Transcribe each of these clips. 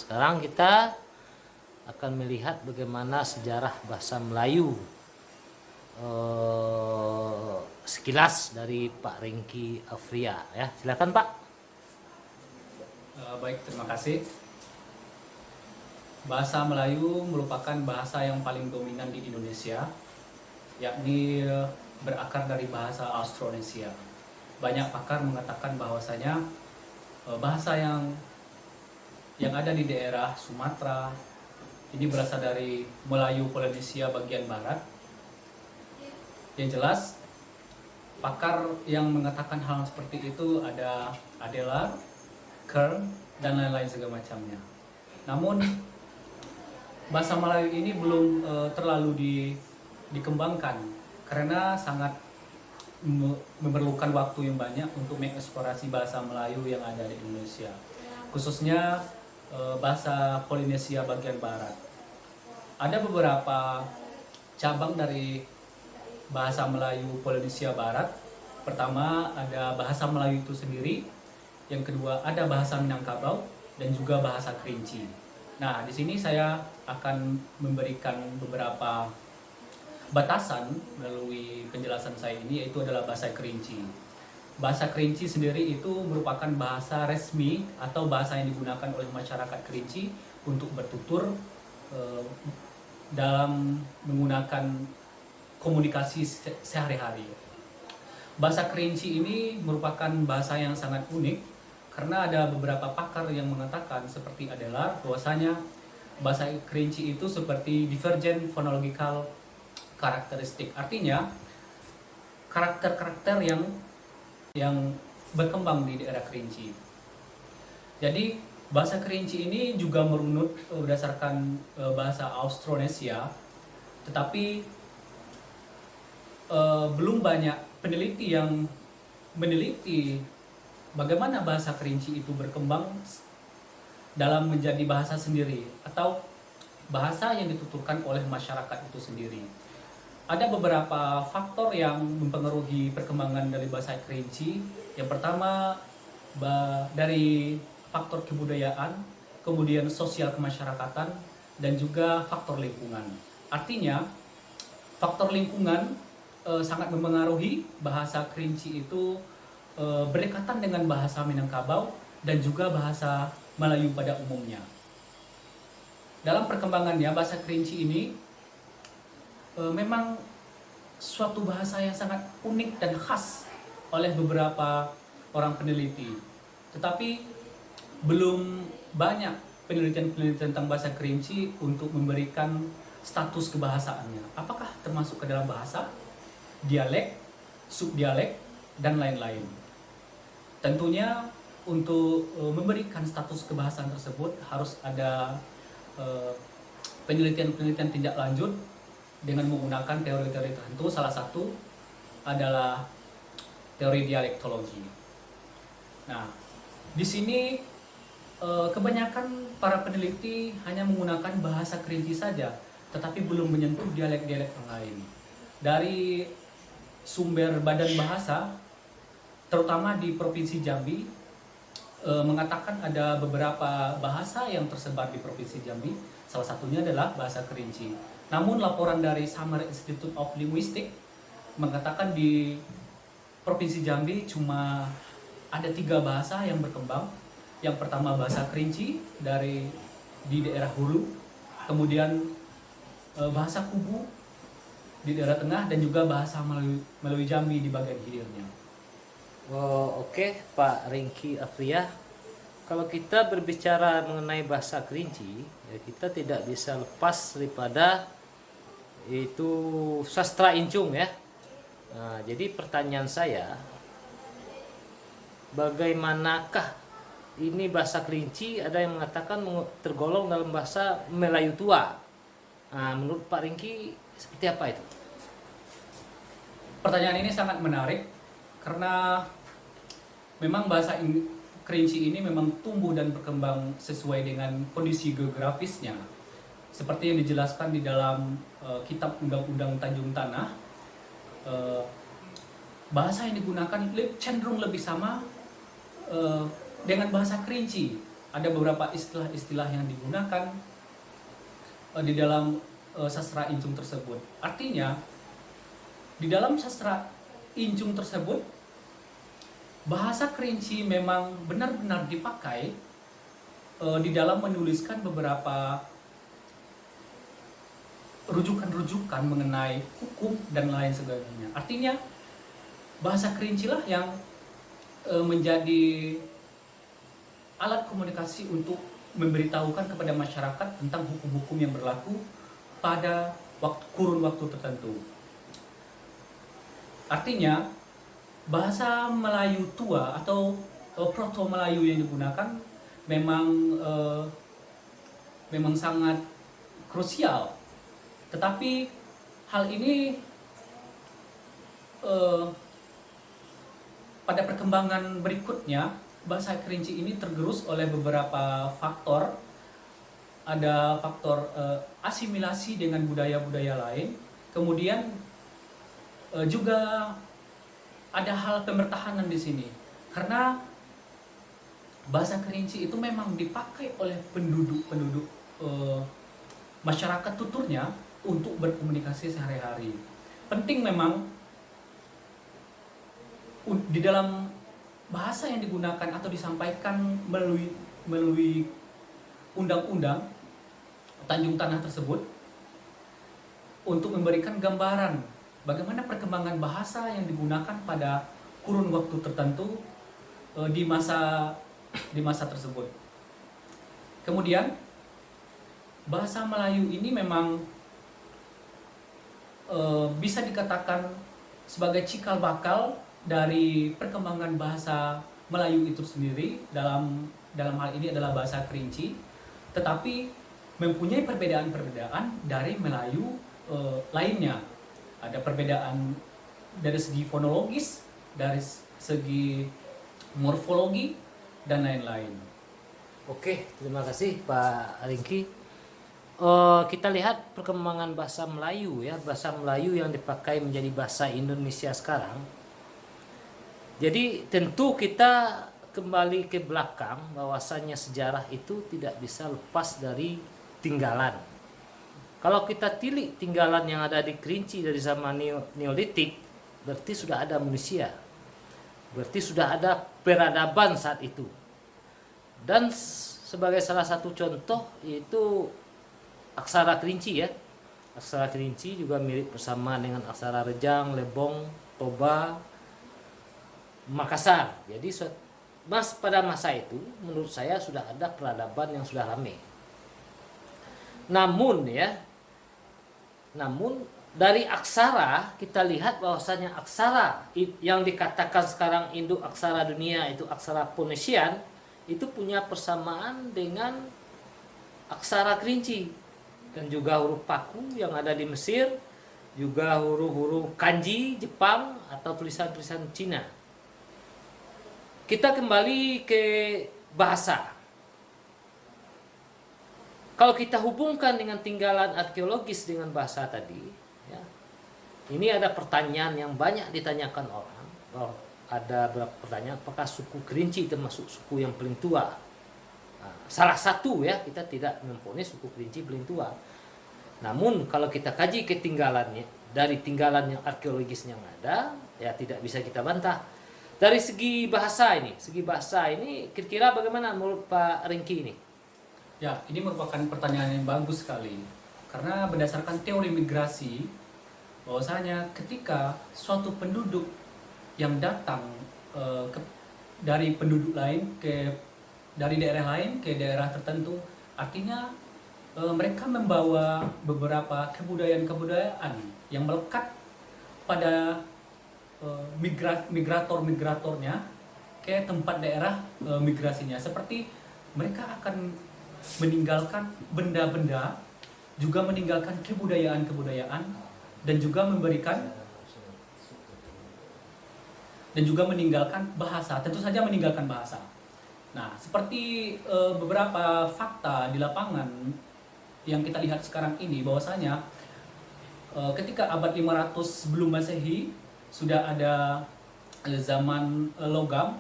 sekarang kita akan melihat bagaimana sejarah bahasa Melayu sekilas dari Pak Ringky Afria ya. Silakan Pak. Baik, terima kasih. Bahasa Melayu merupakan bahasa yang paling dominan di Indonesia, yakni berakar dari bahasa Austronesia. Banyak pakar mengatakan bahwasanya bahasa yang ada di daerah Sumatera ini berasal dari Melayu Polinesia bagian barat. Yang jelas, pakar yang mengatakan hal seperti itu ada Adela, Kern, dan lain-lain segala macamnya. Namun bahasa Melayu ini belum terlalu dikembangkan karena sangat memerlukan waktu yang banyak untuk mengeksplorasi bahasa Melayu yang ada di Indonesia, khususnya bahasa Polinesia bagian barat. Ada beberapa cabang dari bahasa Melayu Polinesia Barat. Pertama ada bahasa Melayu itu sendiri, yang kedua ada bahasa Minangkabau, dan juga bahasa Kerinci. Nah, di sini saya akan memberikan beberapa batasan melalui penjelasan saya ini, yaitu adalah bahasa Kerinci. Bahasa Kerinci sendiri itu merupakan bahasa resmi atau bahasa yang digunakan oleh masyarakat Kerinci untuk bertutur dalam menggunakan komunikasi sehari-hari. Bahasa Kerinci ini merupakan bahasa yang sangat unik karena ada beberapa pakar yang mengatakan seperti adalah bahwasanya bahasa Kerinci itu seperti divergent phonological karakteristik. Artinya karakter-karakter yang berkembang di daerah Kerinci. Jadi bahasa Kerinci ini juga merunut berdasarkan bahasa Austronesia, tetapi belum banyak peneliti yang meneliti bagaimana bahasa Kerinci itu berkembang dalam menjadi bahasa sendiri atau bahasa yang dituturkan oleh masyarakat itu sendiri. Ada beberapa faktor yang mempengaruhi perkembangan dari bahasa Kerinci. Yang pertama dari faktor kebudayaan, kemudian sosial kemasyarakatan, dan juga faktor lingkungan. Artinya faktor lingkungan sangat mempengaruhi bahasa Kerinci itu berdekatan dengan bahasa Minangkabau dan juga bahasa Melayu pada umumnya. Dalam perkembangannya bahasa Kerinci ini memang suatu bahasa yang sangat unik dan khas oleh beberapa orang peneliti. Tetapi belum banyak penelitian-penelitian tentang bahasa Kerinci untuk memberikan status kebahasaannya. Apakah termasuk ke dalam bahasa, dialek, subdialek, dan lain-lain. Tentunya untuk memberikan status kebahasaan tersebut harus ada penelitian-penelitian tindak lanjut dengan menggunakan teori-teori tertentu. Salah satu adalah teori dialektologi. Nah, di sini kebanyakan para peneliti hanya menggunakan bahasa Kerinci saja, tetapi belum menyentuh dialek-dialek yang lain. Dari sumber badan bahasa, terutama di Provinsi Jambi, mengatakan ada beberapa bahasa yang tersebar di Provinsi Jambi, salah satunya adalah bahasa Kerinci. Namun laporan dari Summer Institute of Linguistics mengatakan di Provinsi Jambi cuma ada 3 bahasa yang berkembang. Yang pertama bahasa Kerinci di daerah Hulu, kemudian bahasa Kubu di daerah tengah, dan juga bahasa Melayu Jambi di bagian hilirnya. Oke, Pak Ringky Afria. Kalau kita berbicara mengenai bahasa Kerinci, ya kita tidak bisa lepas daripada itu sastra Incung ya. Nah, jadi pertanyaan saya, bagaimanakah ini bahasa Kerinci? Ada yang mengatakan tergolong dalam bahasa Melayu tua. Nah, menurut Pak Ringky seperti apa itu? Pertanyaan ini sangat menarik karena memang bahasa Kerinci ini memang tumbuh dan berkembang sesuai dengan kondisi geografisnya. Seperti yang dijelaskan di dalam kitab Undang-Undang Tanjung Tanah, bahasa yang digunakan cenderung lebih sama dengan bahasa Kerinci. ada beberapa istilah-istilah yang digunakan di dalam sastra Injung tersebut. Artinya di dalam sastra Injung tersebut bahasa Kerinci memang benar-benar dipakai di dalam menuliskan beberapa rujukan-rujukan mengenai hukum dan lain sebagainya. Artinya bahasa Kerinci lah yang menjadi alat komunikasi untuk memberitahukan kepada masyarakat tentang hukum-hukum yang berlaku pada kurun waktu tertentu. Artinya bahasa Melayu tua atau Proto Melayu yang digunakan memang sangat krusial. Tetapi hal ini pada perkembangan berikutnya bahasa Kerinci ini tergerus oleh beberapa faktor. Ada faktor asimilasi dengan budaya-budaya lain. Kemudian juga ada hal pembertahanan di sini. Karena bahasa Kerinci itu memang dipakai oleh penduduk masyarakat tuturnya untuk berkomunikasi sehari-hari. Penting memang di dalam bahasa yang digunakan atau disampaikan melalui undang-undang Tanjung Tanah tersebut untuk memberikan gambaran bagaimana perkembangan bahasa yang digunakan pada kurun waktu tertentu di masa tersebut. Kemudian bahasa Melayu ini memang bisa dikatakan sebagai cikal bakal dari perkembangan bahasa Melayu itu sendiri. Dalam hal ini adalah bahasa Kerinci, tetapi mempunyai perbedaan-perbedaan dari Melayu lainnya. Ada perbedaan dari segi fonologis, dari segi morfologi, dan lain-lain. Oke, terima kasih Pak Ringki. Kita lihat perkembangan bahasa Melayu ya, bahasa Melayu yang dipakai menjadi bahasa Indonesia sekarang. Jadi tentu kita kembali ke belakang, bahwasannya sejarah itu tidak bisa lepas dari tinggalan. Kalau kita tilik tinggalan yang ada di Kerinci dari zaman Neolitik, berarti sudah ada manusia. Berarti sudah ada peradaban saat itu. Dan sebagai salah satu contoh itu aksara Kerinci ya. Aksara Kerinci juga mirip bersamaan dengan aksara Rejang, Lebong, Toba, Makassar. Jadi pada masa itu menurut saya sudah ada peradaban yang sudah ramai. Namun dari aksara kita lihat bahwasanya aksara yang dikatakan sekarang induk aksara dunia itu aksara Ponesian itu punya persamaan dengan aksara Kerinci dan juga huruf paku yang ada di Mesir, juga huruf-huruf kanji Jepang atau tulisan-tulisan Cina. Kita kembali ke bahasa. Kalau kita hubungkan dengan tinggalan arkeologis dengan bahasa tadi, ya, ini ada pertanyaan yang banyak ditanyakan orang. Ada beberapa pertanyaan, apakah suku Kerinci termasuk suku yang paling tua? Nah, salah satu ya, kita tidak mempunyai suku Kerinci paling tua. Namun kalau kita kaji ketinggalannya dari tinggalan yang arkeologis yang ada, ya tidak bisa kita bantah. Dari segi bahasa ini kira-kira bagaimana menurut Pak Ringki ini? Ya, ini merupakan pertanyaan yang bagus sekali. Karena berdasarkan teori migrasi, bahwasanya ketika suatu penduduk yang datang dari penduduk lain dari daerah lain ke daerah tertentu, artinya mereka membawa beberapa kebudayaan yang melekat pada migratornya ke tempat daerah migrasinya. Seperti mereka akan meninggalkan benda-benda, juga meninggalkan kebudayaan dan juga meninggalkan bahasa, tentu saja meninggalkan bahasa. Nah, seperti beberapa fakta di lapangan yang kita lihat sekarang ini, bahwasanya ketika abad 500 sebelum Masehi sudah ada zaman logam,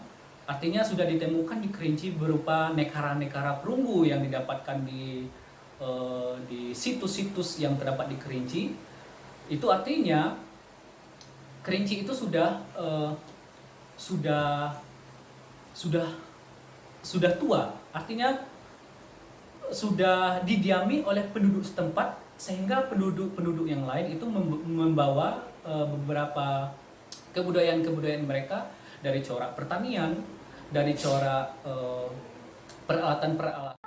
Artinya sudah ditemukan di Kerinci berupa nekara-nekara perunggu yang didapatkan di situs-situs yang terdapat di Kerinci. Itu artinya Kerinci itu sudah tua. Artinya sudah didiami oleh penduduk setempat, sehingga penduduk yang lain itu membawa beberapa kebudayaan mereka dari corak pertanian, dari corak peralatan-peralatan